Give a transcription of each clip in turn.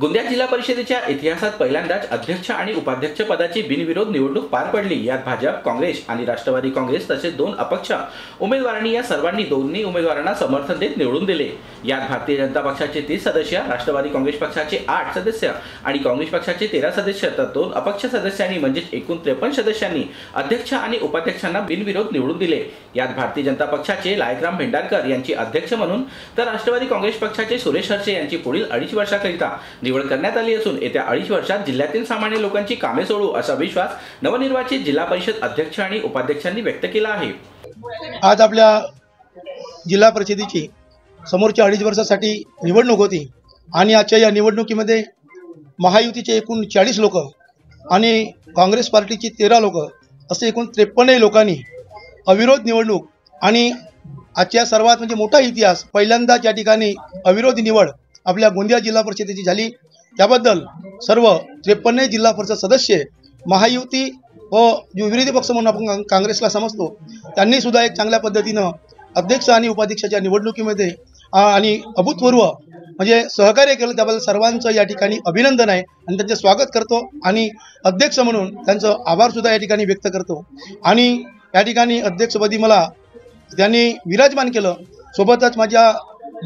गोंदिया जिल्हा परिषदेच्या इतिहासात पहिल्यांदाच अध्यक्ष आणि उपाध्यक्ष पदाची बिनविरोध निवडणूक पार पडली। यात भाजप, काँग्रेस आणि राष्ट्रवादी काँग्रेस तसेच दोन अपक्ष उमेदवारांनी या सर्वांनी दोन्ही उमेदवारांना समर्थन देत निवडून दिले। यात भारतीय जनता पक्षाचे 30 सदस्य, राष्ट्रवादी काँग्रेस पक्षाचे 8 सदस्य आणि काँग्रेस पक्षाचे 13 सदस्य तर दोन अपक्ष सदस्यांनी म्हणजे एकूण 53 सदस्यांनी अध्यक्ष आणि उपाध्यक्षांना बिनविरोध निवडून दिले। यात भारतीय जनता पक्षाचे लायकराम भेंडारकर यांची अध्यक्ष म्हणून तर राष्ट्रवादी काँग्रेस पक्षाचे सुरेश हरसे यांची पुढील 2.5 वर्षाकरिता निवड करण्यात आली असून येत्या 2.5 वर्षात जिल्ह्यातील सामान्य लोकांची कामे सोडू असा विश्वास नवनिर्वाचित जिल्हा परिषद अध्यक्ष आणि उपाध्यक्षांनी व्यक्त केला आहे। आज आपल्या जिल्हा परिषदेची समोरच्या 2.5 वर्षासाठी निवडणूक होती आणि आजच्या या निवडणुकीमध्ये महायुतीचे एकूण 40 लोक आणि काँग्रेस पार्टीची 13 लोक असे एकूण 53 लोकांनी अविरोध निवडणूक आणि आजच्या सर्वात म्हणजे मोठा इतिहास पहिल्यांदाच या ठिकाणी अविरोध निवड आपल्या गोंदिया जिल्हा परिषदेची झाली। त्याबद्दल सर्व 53 जिल्हा परिषद सदस्य महायुती व जो विरोधी पक्ष म्हणून आपण काँग्रेसला समजतो त्यांनी सुद्धा एक चांगल्या पद्धतीनं अध्यक्ष आणि उपाध्यक्षाच्या निवडणुकीमध्ये आणि अभूतपूर्व म्हणजे सहकार्य केलं। त्याबद्दल सर्वांचं या ठिकाणी अभिनंदन आहे आणि त्यांचे स्वागत करतो आणि अध्यक्ष म्हणून त्यांचं आभार सुद्धा या ठिकाणी व्यक्त करतो। आणि या ठिकाणी अध्यक्षपदी मला त्यांनी विराजमान केलं, सोबतच माझ्या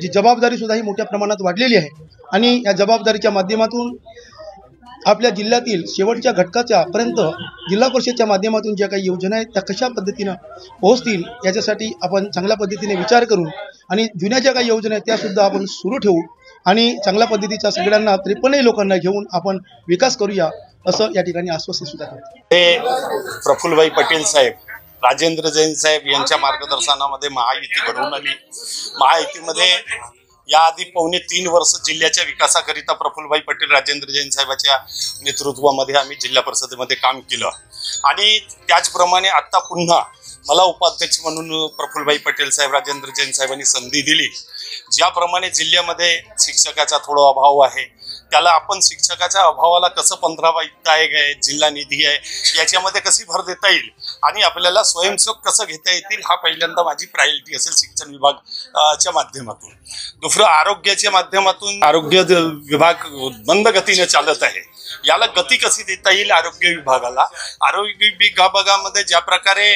जी जबाबदारी सुद्धा ही मोठ्या प्रमाणात वाढलेली आहे आणि या जबाबदारीच्या माध्यमातून आपल्या जिल्ह्यातील शेवटच्या घटकाच्या पर्यंत जिल्हा परिषदेच्या माध्यमातून ज्या काही योजना आहेत त्या कशा पद्धतीनं पोहोचतील याच्यासाठी आपण चांगल्या पद्धतीने विचार करू आणि जुन्या ज्या काही योजना आहेत त्यासुद्धा आपण सुरू ठेवू आणि चांगल्या पद्धतीच्या सगळ्यांना 53 लोकांना घेऊन आपण विकास करूया असं या ठिकाणी आश्वासन सुद्धा करतो। प्रफुल्लभाई पटेल साहेब, राजेंद्र जैन साहेब यांच्या मार्गदर्शनामध्ये महायुती घडवून आली। महायुतीमध्ये याआधी 2.5 वर्ष जिल्ह्याच्या विकासाकरिता प्रफुल्लभाई पटेल, राजेंद्र जैन साहेबांच्या नेतृत्वामध्ये आम्ही जिल्हा परिषदेमध्ये काम केलं आणि त्याचप्रमाणे आता पुन्हा मला उपाध्यक्ष म्हणून प्रफुल्लभाई पटेल साहेब, राजेंद्र जैन साहेबांनी संधी दिली। ज्याप्रमाणे जिल्ह्यामध्ये शिक्षकाचा थोडा अभाव आहे, त्याला आपण शिक्षकाच्या अभावाला कसं 15 वित्त आयोग आहे, जिल्हा निधी आहे, याच्यामध्ये कशी भर देता येईल आणि आपल्याला स्वयंसेवक कसं घेता येतील हा पहिल्यांदा माझी प्रायोरिटी असेल शिक्षण विभागाच्या माध्यमातून। दुसरं आरोग्याच्या माध्यमातून आरोग्य विभाग मंद गतीने चालत आहे, याला गती कशी देता येईल आरोग्य विभागाला। आरोग्य विभागामध्ये ज्या प्रकारे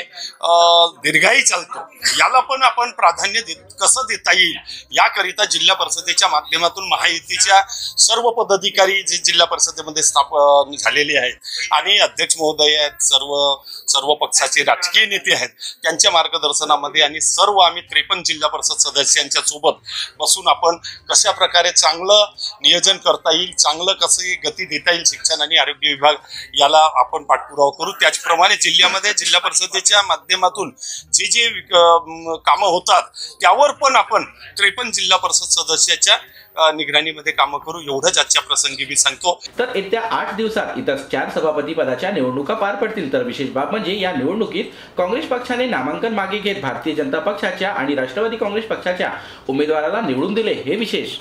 दीर्घाई चालतो याला पण आपण प्राधान्य कसं देता येईल याकरिता जिल्हा परिषदेच्या माध्यमातून महायुतीच्या सर्व पदाधिकारी जे जिल्हा परिषदेमध्ये स्थापन झालेले आहेत आणि अध्यक्ष महोदय आहेत, सर्व पक्षाचे राजकीय नेते आहेत, त्यांच्या मार्गदर्शनामध्ये आणि सर्व आम्ही 53 जिल्हा परिषद सदस्यांच्या सोबत बसून आपण कशा प्रकारे चांगलं नियोजन करता येईल, चांगलं कसे गती देता येईल शिक्षण आणि आरोग्य विभाग याला आपण पाठपुरावा करू। त्याचप्रमाणे जिल्ह्यामध्ये जिल्हा परिषदेच्या माध्यमातून जे कामं होतात त्यावर पण आपण 53 जिल्हा परिषद सदस्याच्या निगराणीमध्ये कामं करू, एवढंच आजच्या प्रसंगी मी सांगतो। तर येत्या 8 दिवसात इतर 4 सभापती पदाच्या निवडणुका पार पडतील। तर विशेष बाब म्हणजे या निवडणुकीत काँग्रेस पक्षाने नामांकन मागे घेत भारतीय जनता पक्षाच्या आणि राष्ट्रवादी काँग्रेस पक्षाच्या उमेदवाराला निवडून दिले, हे विशेष।